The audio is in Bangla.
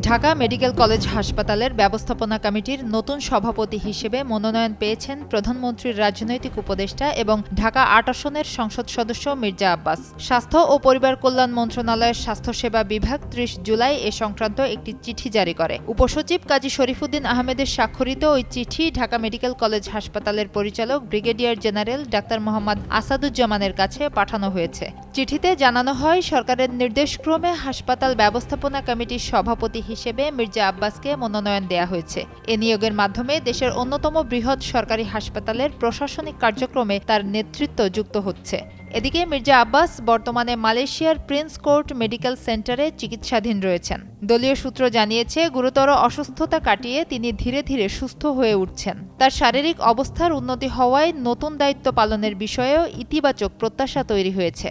ঢাকা মেডিকেল কলেজ হাসপাতালের ব্যবস্থাপনা কমিটির নতুন সভাপতি হিসেবে মনোনয়ন পেয়েছেন প্রধানমন্ত্রীর রাজনৈতিক উপদেষ্টা এবং ঢাকা ৮ আসনের সংসদ সদস্য মির্জা আব্বাস। স্বাস্থ্য ও পরিবার কল্যাণ মন্ত্রণালয়ের স্বাস্থ্যসেবা বিভাগ ৩০ জুলাই এ সংক্রান্ত একটি চিঠি জারি করে। উপসচিব কাজী শরীফুদ্দীন আহমেদের স্বাক্ষরিত ওই চিঠি ঢাকা মেডিকেল কলেজ হাসপাতালের পরিচালক ব্রিগেডিয়ার জেনারেল ডাক্তার মোহাম্মদ আসাদুজ্জামানের কাছে পাঠানো হয়েছে। চিঠিতে জানানো হয়, সরকারের নির্দেশক্রমে হাসপাতাল ব্যবস্থাপনা কমিটির সভাপতি হিসেবে মির্জা আব্বাসকে মনোনয়ন দেয়া হয়েছে। এ নিয়োগের মাধ্যমে দেশের অন্যতম বৃহৎ সরকারি হাসপাতালের প্রশাসনিক কার্যক্রমে তার নেতৃত্ব যুক্ত হচ্ছে। এদিকে মির্জা আব্বাস বর্তমানে মালয়েশিয়ার প্রিন্স কোর্ট মেডিকেল সেন্টারে চিকিৎসাধীন রয়েছেন। দলীয় সূত্র জানিয়েছে, গুরুতর অসুস্থতা কাটিয়ে তিনি ধীরে ধীরে সুস্থ হয়ে উঠছেন। তার শারীরিক অবস্থার উন্নতি হওয়ায় নতুন দায়িত্ব পালনের বিষয়েও ইতিবাচক প্রত্যাশা তৈরি হয়েছে।